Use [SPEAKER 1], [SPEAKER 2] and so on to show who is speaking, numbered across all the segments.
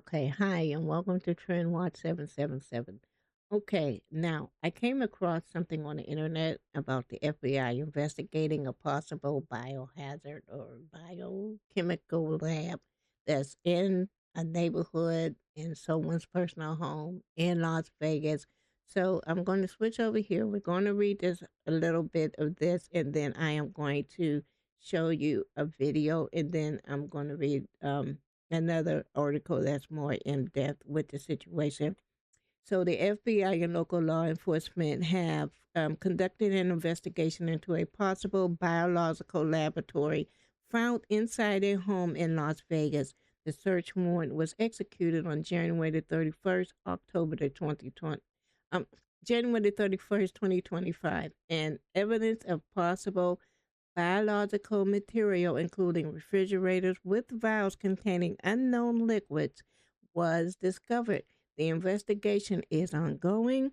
[SPEAKER 1] Okay, hi, and welcome to Trend Watch 777. Okay, now I came across something on the internet about the FBI investigating a possible biohazard or biochemical lab that's in a neighborhood in someone's personal home in Las Vegas. So I'm going to switch over here. We're going to read this a little bit of this, and then I am going to show you a video, and then I'm going to read another article that's more in depth with the situation. So, the FBI and local law enforcement have conducted an investigation into a possible biological laboratory found inside a home in Las Vegas. The search warrant was executed on January the 31st, October the 2020. Um, January the 31st, 2025, and evidence of possible biological material, including refrigerators with vials containing unknown liquids, was discovered. The investigation is ongoing,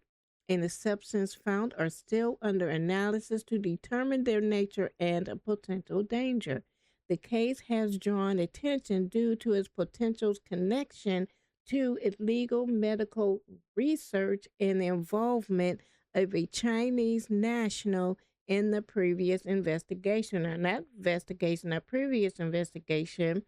[SPEAKER 1] and the substances found are still under analysis to determine their nature and a potential danger. The case has drawn attention due to its potential connection to illegal medical research and the involvement of a Chinese national in the previous investigation. And that previous investigation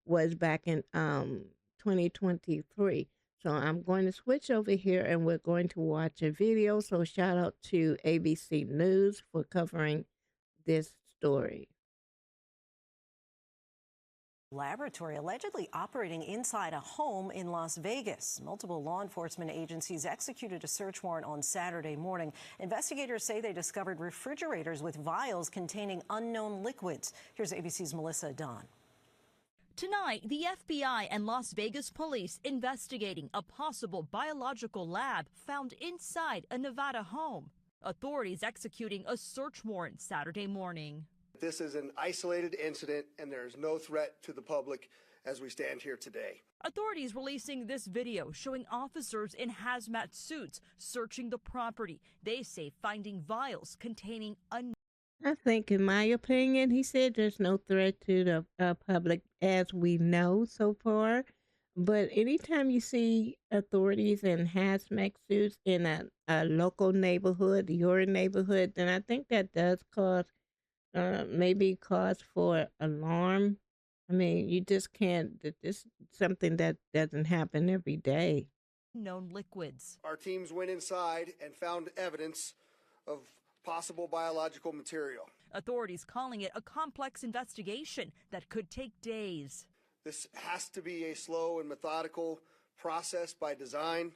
[SPEAKER 1] was back in 2023. So I'm going to switch over here and we're going to watch a video. So shout out to ABC News for covering this story.
[SPEAKER 2] Laboratory allegedly operating inside a home in Las Vegas. Multiple law enforcement agencies executed a search warrant on Saturday morning. Investigators say they discovered refrigerators with vials containing unknown liquids. Here's ABC's Melissa Don.
[SPEAKER 3] Tonight, the FBI and Las Vegas police investigating a possible biological lab found inside a Nevada home. Authorities executing a search warrant Saturday morning.
[SPEAKER 4] This is an isolated incident, and there is no threat to the public as we stand here today.
[SPEAKER 3] Authorities releasing this video showing officers in hazmat suits searching the property. They say finding vials containing
[SPEAKER 1] I think, in my opinion, he said there's no threat to the public as we know so far. But anytime you see authorities in hazmat suits in a local neighborhood, your neighborhood, then I think that does cause maybe cause for alarm. I mean, you just can't. This something that doesn't happen every day.
[SPEAKER 3] unknown liquids.
[SPEAKER 4] Our teams went inside and found evidence of possible biological material.
[SPEAKER 3] Authorities calling it a complex investigation that could take days.
[SPEAKER 4] This has to be a slow and methodical process by design.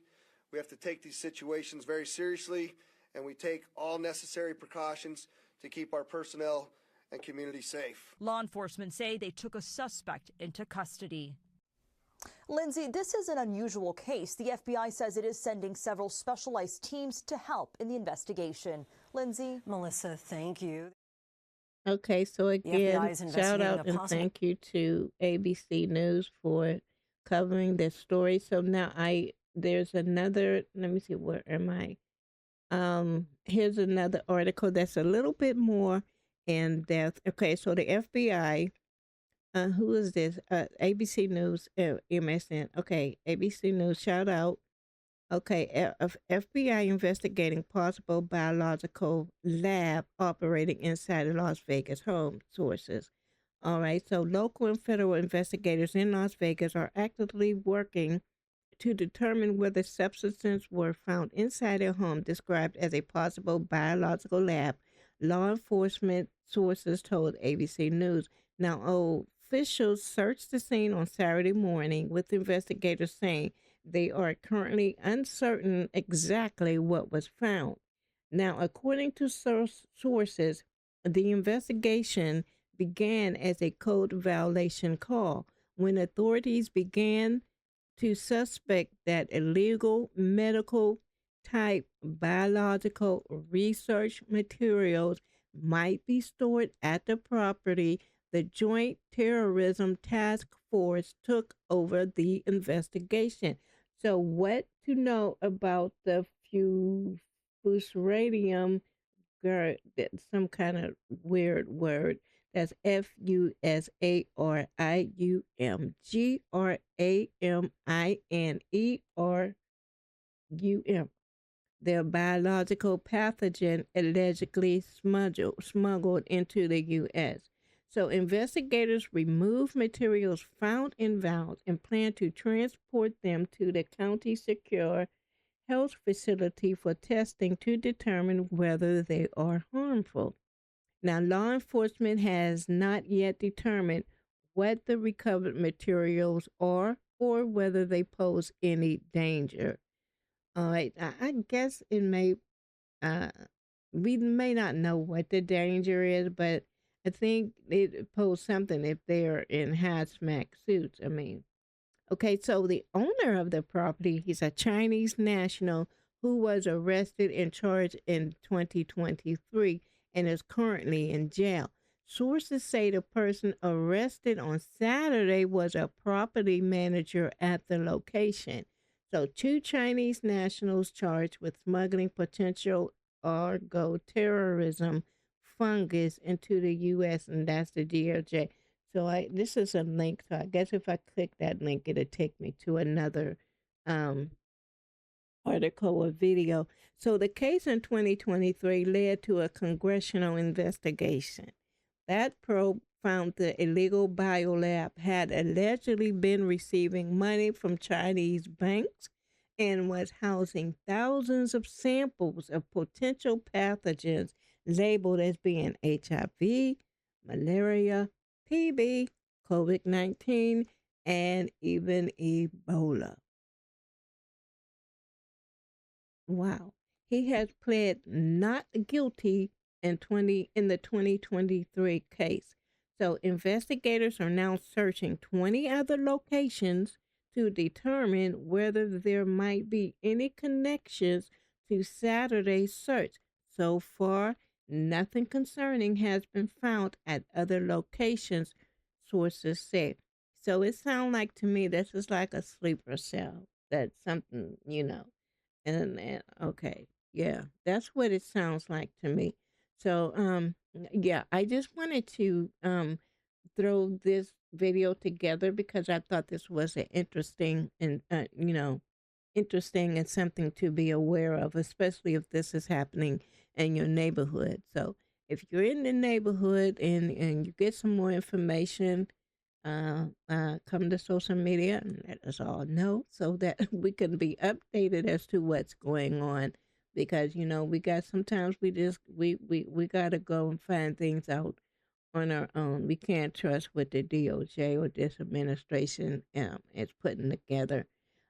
[SPEAKER 4] We have to take these situations very seriously, and we take all necessary precautions to keep our personnel and community safe.
[SPEAKER 3] Law enforcement say they took a suspect into custody.
[SPEAKER 2] Lindsay, this is an unusual case. The FBI says it is sending several specialized teams to help in the investigation. Lindsay? Melissa, thank you.
[SPEAKER 1] Okay, so again,
[SPEAKER 2] FBI is
[SPEAKER 1] shout
[SPEAKER 2] investigating
[SPEAKER 1] out
[SPEAKER 2] a
[SPEAKER 1] and
[SPEAKER 2] possible
[SPEAKER 1] thank you to ABC News for covering this story. So now there's another, let me see, where am I? Here's another article that's a little bit more in depth. Okay, so the FBI, who is this? ABC News, MSN. Okay, ABC News, shout out. Okay, FBI investigating possible biological lab operating inside a Las Vegas home, sources. All right, so local and federal investigators in Las Vegas are actively working to determine whether substances were found inside a home described as a possible biological lab, law enforcement sources told ABC News. Now, officials searched the scene on Saturday morning, with investigators saying they are currently uncertain exactly what was found. Now, according to sources, the investigation began as a code violation call when authorities began to suspect that illegal medical type biological research materials might be stored at the property. The Joint Terrorism Task Force took over the investigation. So, what to know about the fusarium? Some kind of weird word That's FUSARIUMGRAMINERUM. Their biological pathogen allegedly smuggled into the U.S. So investigators removed materials found in valves and plan to transport them to the county secure health facility for testing to determine whether they are harmful. Now, law enforcement has not yet determined what the recovered materials are or whether they pose any danger. All right, I guess it may, uh, we may not know what the danger is, but I think it poses something if they're in hazmat suits. I mean, okay, so the owner of the property, he's a Chinese national who was arrested and charged in 2023 and is currently in jail. Sources say the person arrested on Saturday was a property manager at the location. So, two Chinese nationals charged with smuggling potential argo terrorism fungus into the U.S., and that's the DOJ. So this is a link. So I guess if I click that link, it'll take me to another um, article or video. So the case in 2023 led to a congressional investigation. That probe found the illegal biolab had allegedly been receiving money from Chinese banks and was housing thousands of samples of potential pathogens labeled as being HIV, malaria, TB, COVID-19, and even Ebola. Wow. He has pled not guilty in the 2023 case. So investigators are now searching 20 other locations to determine whether there might be any connections to Saturday's search. So far, nothing concerning has been found at other locations, sources said. So it sounds like to me this is like a sleeper cell. That's something, and okay, yeah, that's what it sounds like to me. So yeah, I just wanted to throw this video together because I thought this was an interesting and interesting and something to be aware of, especially if this is happening in your neighborhood. So if you're in the neighborhood and you get some more information, come to social media and let us all know so that we can be updated as to what's going on. Because we got sometimes we gotta go and find things out on our own. We can't trust what the DOJ or this administration is putting together.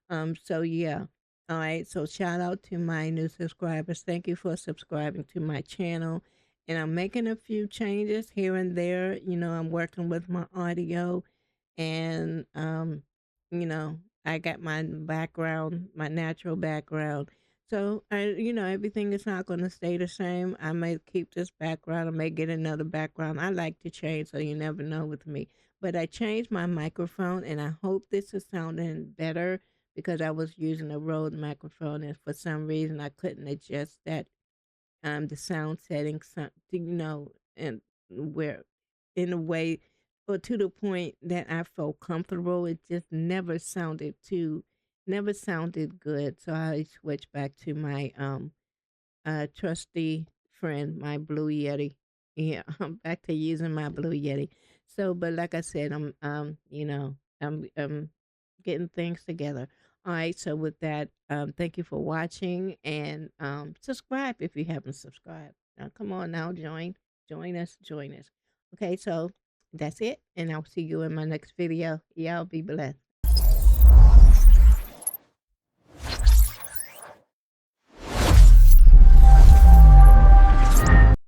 [SPEAKER 1] So yeah. All right. So shout out to my new subscribers. Thank you for subscribing to my channel. And I'm making a few changes here and there. I'm working with my audio and I got my background, my natural background. So everything is not going to stay the same. I may keep this background. I may get another background. I like to change, so you never know with me. But I changed my microphone, and I hope this is sounding better because I was using a Rode microphone, and for some reason I couldn't adjust that the sound settings, and where in a way or to the point that I felt comfortable. It just never sounded good. So I switched back to my trusty friend, my Blue Yeti. Yeah, I'm back to using my Blue Yeti. So, but like I said, I'm getting things together. All right, so with that, thank you for watching and subscribe if you haven't subscribed. Now, come on now, join us. Okay, so that's it, and I'll see you in my next video. Y'all be blessed.